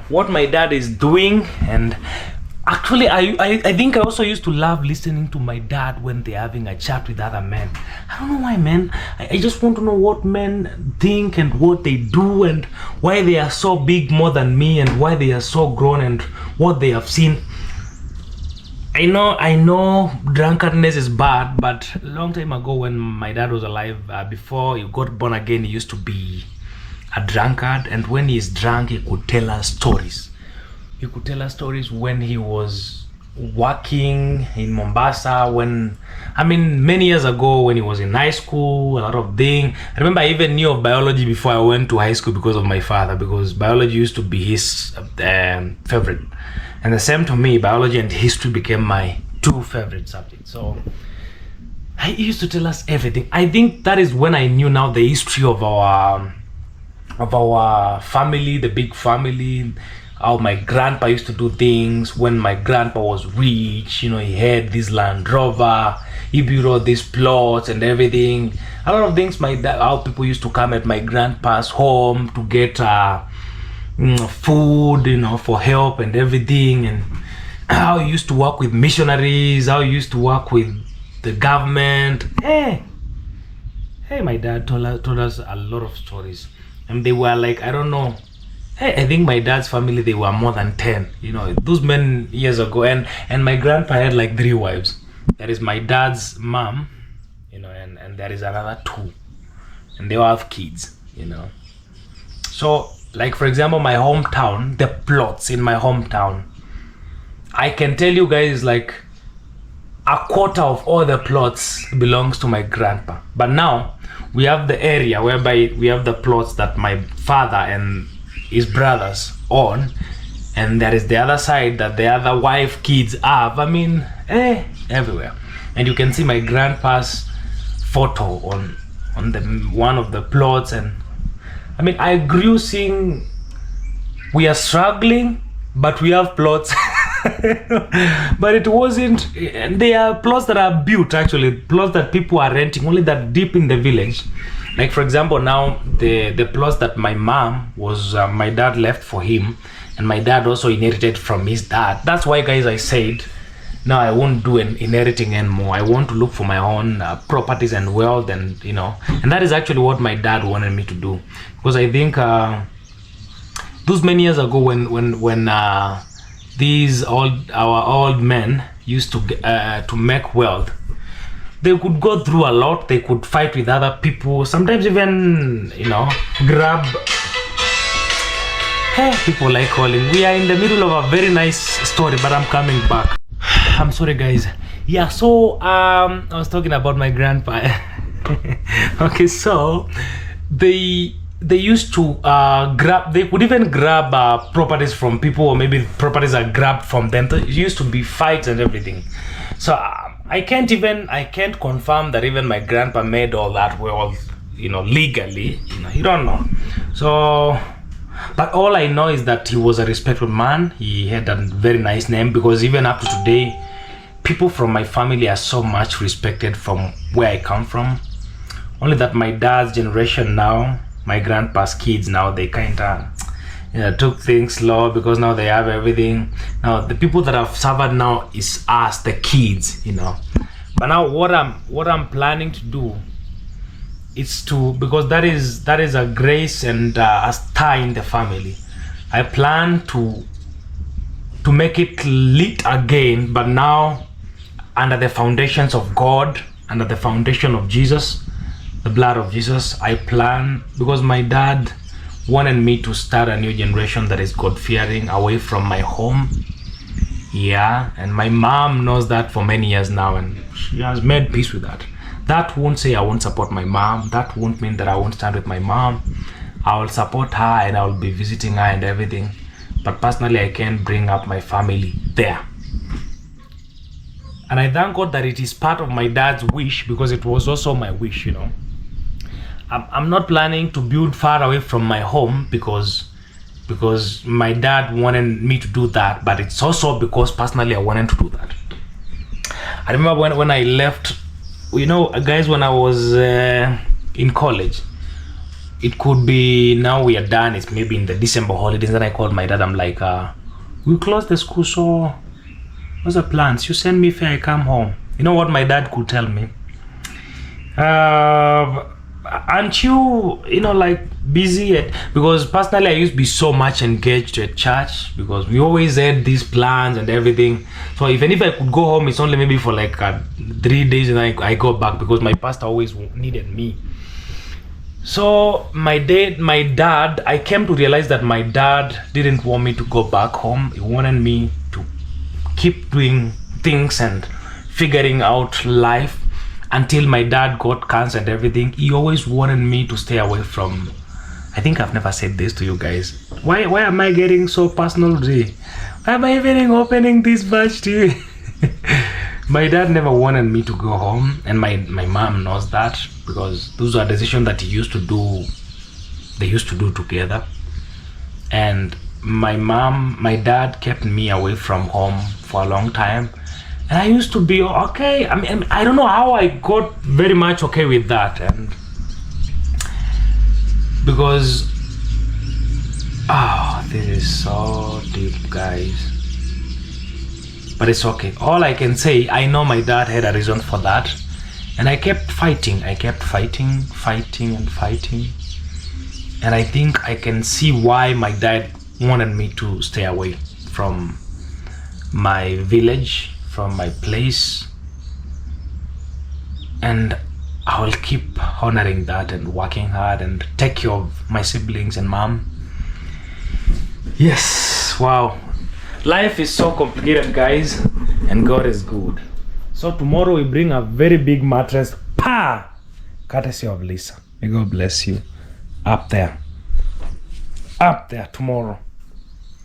What my dad is doing, and actually, I think I also used to love listening to my dad when they're having a chat with other men. I don't know why, man. I just want to know what men think and what they do and why they are so big more than me and why they are so grown and what they have seen. I know drunkenness is bad, but a long time ago when my dad was alive, before he got born again, he used to be a drunkard, and when he is drunk, he could tell us stories. He could tell us stories when he was working in Mombasa, many years ago when he was in high school, a lot of things. I remember I even knew of biology before I went to high school because of my father, because biology used to be his favorite. And the same to me, biology and history became my two favorite subjects. So he used to tell us everything. I think that is when I knew now the history of our family, the big family, how my grandpa used to do things. When my grandpa was rich, you know, he had this Land Rover, he built all these plots and everything. A lot of things how people used to come at my grandpa's home to get food, you know, for help and everything, and how he used to work with missionaries, how he used to work with the government. Hey, my dad told us a lot of stories, and they were like, I don't know. Hey, I think my dad's family, they were more than 10, you know, those men years ago, and my grandpa had like 3 wives. There is my dad's mom, you know, and there is another 2, and they all have kids, you know. So, like for example, my hometown, the plots in my hometown, I can tell you guys like a quarter of all the plots belongs to my grandpa. But now we have the area whereby we have the plots that my father and his brothers own, and there is the other side that the other wife kids have. Everywhere. And you can see my grandpa's photo on the one of the plots. And I grew seeing we are struggling, but we have plots. But it wasn't, they are plots that are built, actually plots that people are renting, only that deep in the village. Like for example, now the plots that my mom was my dad left for him, and my dad also inherited from his dad. That's why, guys, I said now I won't do an inheriting anymore. I want to look for my own properties and wealth, and you know, and that is actually what my dad wanted me to do. Because I think those many years ago when our old men used to make wealth, they could go through a lot. They could fight with other people, sometimes even, you know, grab. Hey, people like calling. We are in the middle of a very nice story, but I'm coming back. I'm sorry, guys. Yeah, so I was talking about my grandpa. Okay, so they used to grab. They would even grab properties from people, or maybe properties are grabbed from them. There used to be fights and everything. So I can't confirm that even my grandpa made all that well, legally. You don't know. So, but all I know is that he was a respectful man. He had a very nice name, because even up to today, people from my family are so much respected from where I come from. Only that my dad's generation now, my grandpa's kids now, they kind of took things slow, because now they have everything. Now the people that have suffered now is us, the kids, But now what I'm planning to do is to, because that is a grace and a star in the family. I plan to make it lit again, but now under the foundations of God, under the foundation of Jesus, the blood of Jesus. I plan, because my dad wanted me to start a new generation that is God-fearing, away from my home. Yeah, and my mom knows that for many years now, and she has made peace with that. That won't say I won't support my mom. That won't mean that I won't stand with my mom. I will support her, and I will be visiting her and everything. But personally, I can't bring up my family there. And I thank God that it is part of my dad's wish, because it was also my wish, I'm not planning to build far away from my home because my dad wanted me to do that, but it's also because personally I wanted to do that. I remember when I left, guys, when I was in college, it could be, now we are done, it's maybe in the December holidays, and I called my dad. I'm like, we closed the school, so what's the plans? You send me fare, I come home. You know what my dad could tell me? Aren't you, busy because personally I used to be so much engaged at church, because we always had these plans and everything. So even if I could go home, it's only maybe for like 3 days, and I go back, because my pastor always needed me. So my dad, I came to realize that my dad didn't want me to go back home. He wanted me to keep doing things and figuring out life. Until my dad got cancer and everything, he always wanted me to stay away from. I think I've never said this to you guys. Why am I getting so personal today? Why am I even opening this batch to you? My dad never wanted me to go home, and my mom knows that, because those are decisions that they used to do together. And my dad kept me away from home for a long time. And I used to be okay. I mean, I don't know how I got very much okay with that. And because, this is so deep, guys. But it's okay. All I can say, I know my dad had a reason for that. And I kept fighting. I kept fighting. And I think I can see why my dad wanted me to stay away from my village, from my place, and I will keep honoring that and working hard and take care of my siblings and mom. Yes, wow, life is so complicated, guys, and God is good. So tomorrow we bring a very big mattress, courtesy of Lisa. May God bless you. Up there tomorrow.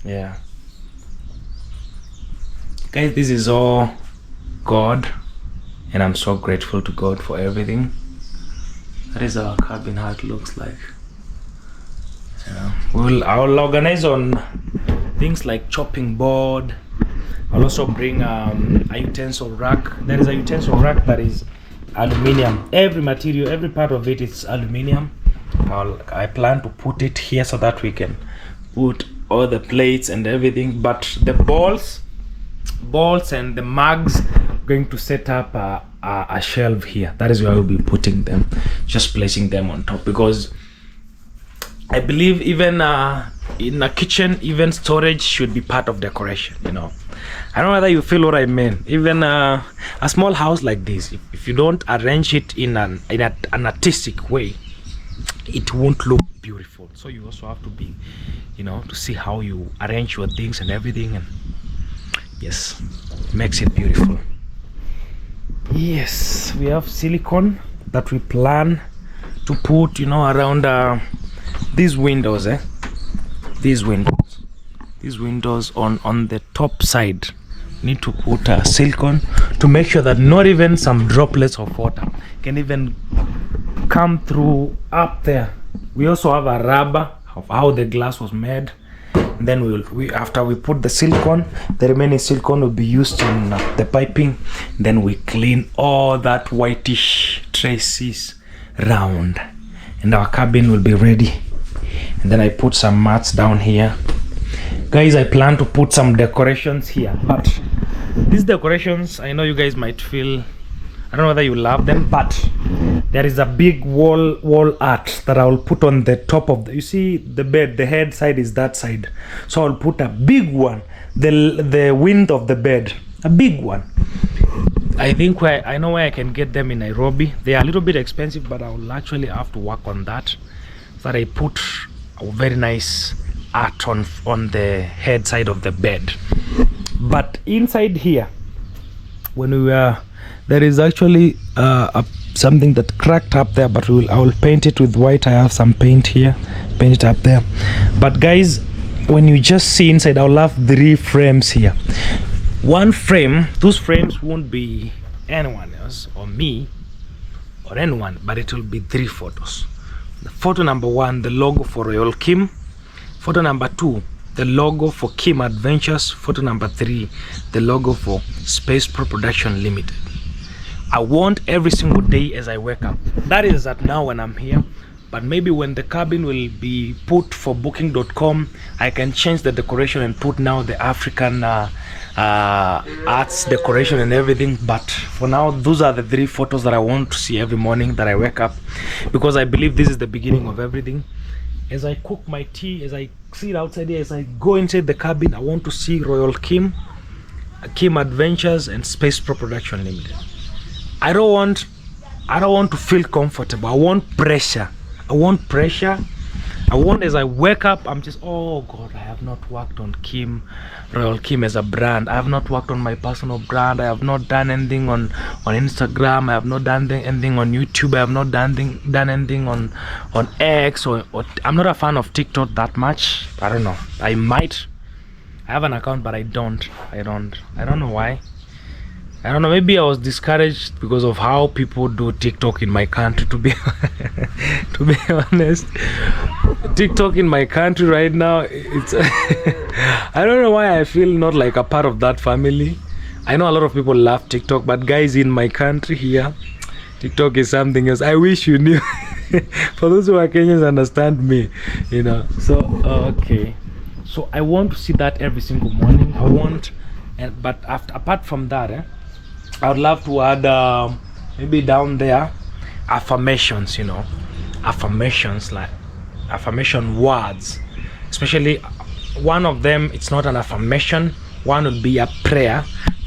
Yeah, guys, this is all God, and I'm so grateful to God for everything. That is our cabin, how it looks like. I'll organize on things like chopping board. I'll also bring a utensil rack. There is a utensil rack that is aluminium. Every material, every part of it is aluminium. I plan to put it here so that we can put all the plates and everything, but the balls and the mugs, going to set up a shelf here. That is where I will be putting them, just placing them on top, because I believe even in a kitchen, even storage should be part of decoration. I don't know whether you feel what I mean. Even a small house like this, if you don't arrange it in an artistic way, it won't look beautiful. So you also have to be, to see how you arrange your things and everything, and yes, makes it beautiful. Yes, we have silicone that we plan to put, you know, around these windows, these windows on the top side. Need to put silicone to make sure that not even some droplets of water can even come through up there. We also have a rubber of how the glass was made. And then after we put the silicone, the remaining silicone will be used in the piping. Then we clean all that whitish traces round, and our cabin will be ready. And then I put some mats down here. Guys, I plan to put some decorations here, but these decorations, I know you guys might feel, I don't know whether you love them, but there is a big wall art that I will put on the top of you see the bed, the head side is that side, so I'll put a big one, the width of the bed, a big one. I think I know where I can get them in Nairobi. They are a little bit expensive, but I will actually have to work on that, so that I put a very nice art on the head side of the bed. But inside here, when we were, there is actually something that cracked up there, but I will paint it with white. I have some paint here, paint it up there. But guys, when you just see inside, I'll have 3 frames here. One frame, those frames won't be anyone else or me or anyone, but it will be 3 photos. The photo number 1, the logo for Royal Kim. Photo number 2, the logo for Kim Adventures. Photo number 3, the logo for Space Pro Production Limited. I want every single day as I wake up. That is at now when I'm here, but maybe when the cabin will be put for booking.com, I can change the decoration and put now the African arts decoration and everything. But for now, those are the 3 photos that I want to see every morning that I wake up, because I believe this is the beginning of everything. As I cook my tea, as I sit outside here, as I go inside the cabin, I want to see Royal Kim, Kim Adventures, and Space Pro Production Limited. I don't want to feel comfortable. I want pressure. I want as I wake up, I'm just, oh God, I have not worked on Kim, Royal Kim as a brand. I have not worked on my personal brand. I have not done anything on Instagram. I have not done anything on YouTube. I have not done anything on X or I'm not a fan of TikTok that much. I don't know. I have an account, but I don't know why. I don't know, maybe I was discouraged because of how people do TikTok in my country, to be to be honest. TikTok in my country right now, it's I don't know why I feel not like a part of that family. I know a lot of people love TikTok, but guys, in my country here, TikTok is something else. I wish you knew. For those who are Kenyans, understand me, you know. So okay, so I want to see that every single morning. I want, but apart from that, I would love to add maybe down there affirmations, you know, affirmations, like affirmation words. Especially one of them, it's not an affirmation, one will be a prayer.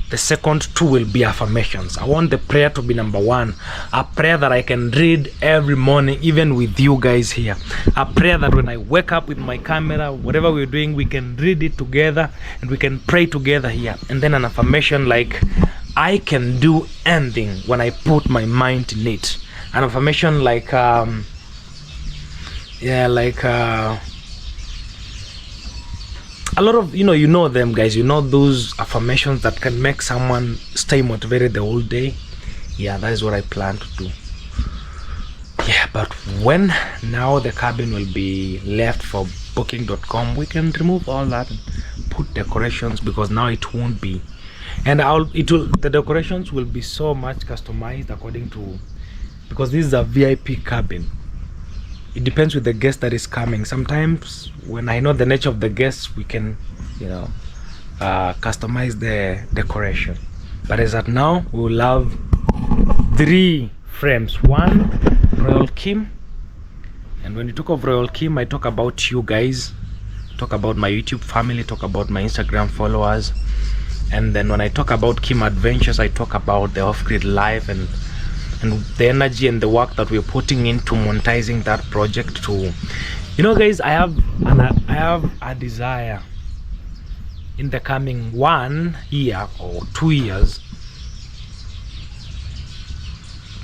The second 2 will be affirmations. I want the prayer to be number 1, a prayer that I can read every morning, even with you guys here. A prayer that when I wake up with my camera, whatever we're doing, we can read it together and we can pray together here. And then an affirmation like, I can do anything when I put my mind in it. An affirmation like a lot of, you know them guys, you know those affirmations that can make someone stay motivated the whole day. Yeah, that is what I plan to do. Yeah, but when now the cabin will be left for booking.com, we can remove all that and put decorations, because now it won't be, and the decorations will be so much customized according to, because this is a VIP cabin. It depends with the guest that is coming. Sometimes when I know the nature of the guests, we can, customize the decoration. But as at now, we will have 3 frames. 1, Royal Kim. And when you talk of Royal Kim, I talk about you guys, talk about my YouTube family, talk about my Instagram followers. And then when I talk about Kim Adventures, I talk about the off-grid life and the energy and the work that we're putting into monetizing that project to, guys, I have a desire in the coming 1 year or 2 years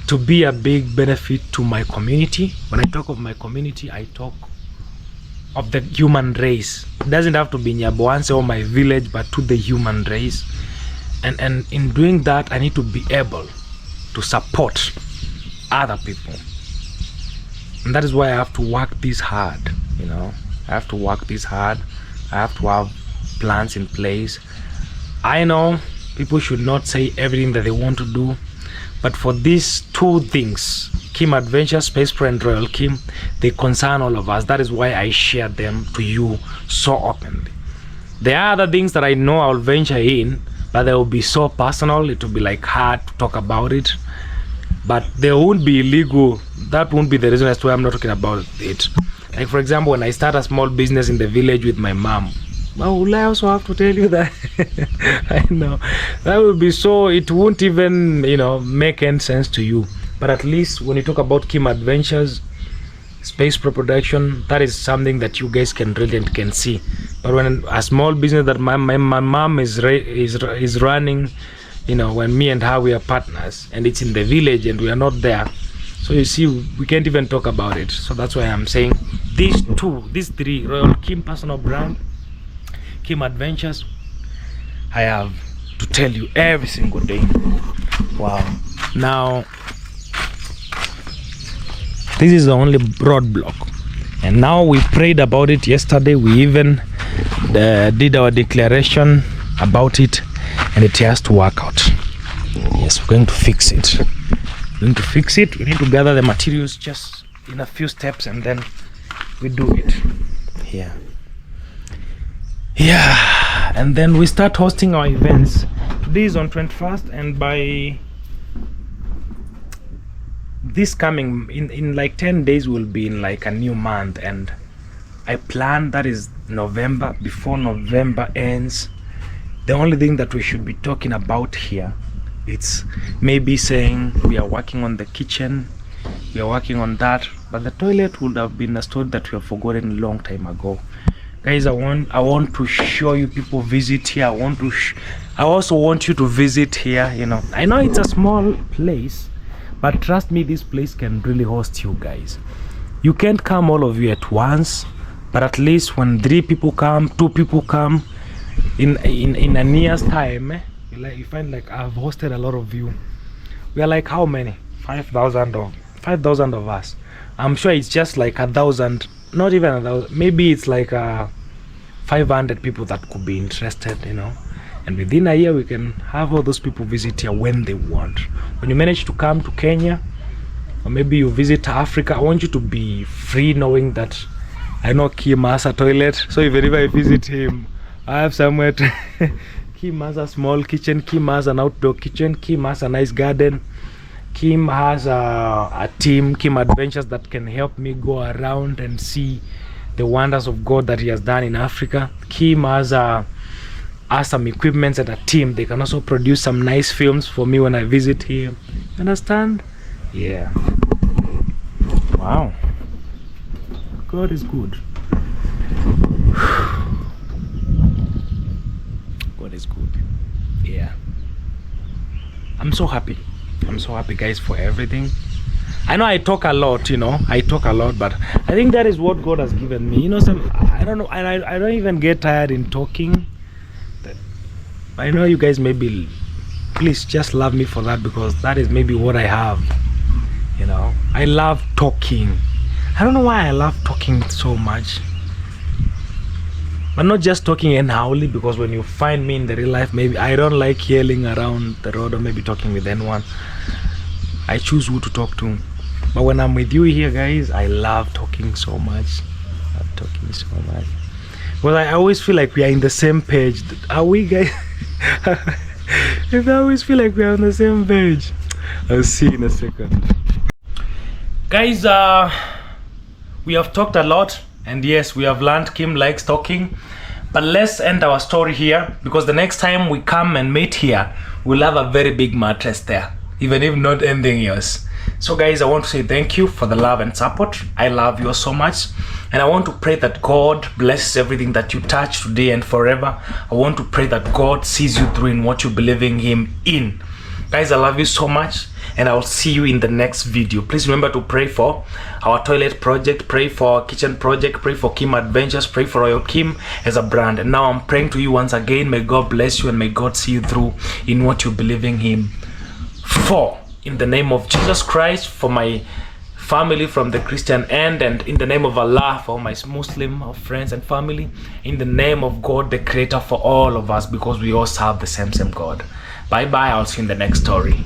to be a big benefit to my community. When I talk of my community, I talk of the human race. It doesn't have to be Nyaboanse or my village, but to the human race. And in doing that, I need to be able to support other people. And that is why I have to work this hard, you know. I have to work this hard. I have to have plans in place. I know people should not say everything that they want to do, but for these two things, Kim Adventure, Space Pro and Royal Kim, they concern all of us. That is why I share them to you so openly. There are other things that I know I'll venture in, but they will be so personal, it will be like hard to talk about it. But they won't be illegal. That won't be the reason as to why I'm not talking about it. Like for example, when I start a small business in the village with my mom, well, will I also have to tell you that? I know that would be so, it won't even, you know, make any sense to you. But at least when you talk about Kim Adventures, Space Pro Production, that is something that you guys can really can see. But when a small business that my mom is running, you know, when me and her, we are partners, and it's in the village and we are not there, so you see, we can't even talk about it. So that's why I'm saying these three, Royal Kim personal brand, Kim Adventures, I have to tell you every single day. Wow. Now this is the only roadblock, and now we prayed about it yesterday. We even did our declaration about it, and it has to work out. Yes, we're going to fix it. We're going to fix it. We need to gather the materials just in a few steps, and then we do it. Yeah, and then we start hosting our events. This is on 21st, and by this coming in like 10 days we'll be in like a new month, and I plan that is November. Before November ends, the only thing that we should be talking about here, it's maybe saying we are working on the kitchen, we are working on that, but the toilet would have been a story that we have forgotten a long time ago. Guys, I want to show you people visit here. I also want you to visit here. You know, I know it's a small place, but trust me, this place can really host you guys. You can't come all of you at once, but at least when 3 people come, 2 people come, in a year's time, you find like I've hosted a lot of you. We are like how many? 5,000 of us. I'm sure it's just like 1,000, not even 1,000. Maybe it's like 500 people that could be interested, you know. And within a year, we can have all those people visit here when they want. When you manage to come to Kenya, or maybe you visit Africa, I want you to be free, knowing that I know Kim has a toilet. So even if I visit him, I have somewhere to Kim has a small kitchen, Kim has an outdoor kitchen, Kim has a nice garden, Kim has a team, Kim Adventures, that can help me go around and see the wonders of God that he has done in Africa. Kim has some equipment and a team. They can also produce some nice films for me when I visit him. Understand? Yeah. Wow. God is good. God is good. Yeah. I'm so happy. I'm so happy, guys, for everything. I know I talk a lot, you know. I talk a lot, but I think that is what God has given me. You know, I don't know, and I don't even get tired in talking. I know you guys maybe, please just love me for that, because that is maybe what I have. You know, I love talking. I don't know why I love talking so much. But not just talking and howling, because when you find me in the real life, maybe I don't like yelling around the road or maybe talking with anyone. I choose who to talk to. But when I'm with you here, guys, I love talking so much. I love talking so much. Well, I always feel like we are in the same page. Are we, guys? I always feel like we are on the same page. I'll see you in a second. Guys, we have talked a lot, and yes, we have learned Kim likes talking. But let's end our story here, because the next time we come and meet here, we'll have a very big mattress there, even if not anything else. So guys, I want to say thank you for the love and support. I love you so much, and I want to pray that God blesses everything that you touch today and forever. I want to pray that God sees you through in what you believe in Him in. Guys, I love you so much, and I will see you in the next video. Please remember to pray for our toilet project, pray for our kitchen project, pray for Kim Adventures, pray for Royal Kim as a brand. And now I'm praying to you once again. May God bless you and may God see you through in what you believe in Him for. In the name of Jesus Christ, for my family from the Christian end, and in the name of Allah for my Muslim friends and family, in the name of God the Creator for all of us, because we all serve the same God. Bye bye. I'll see you in the next story.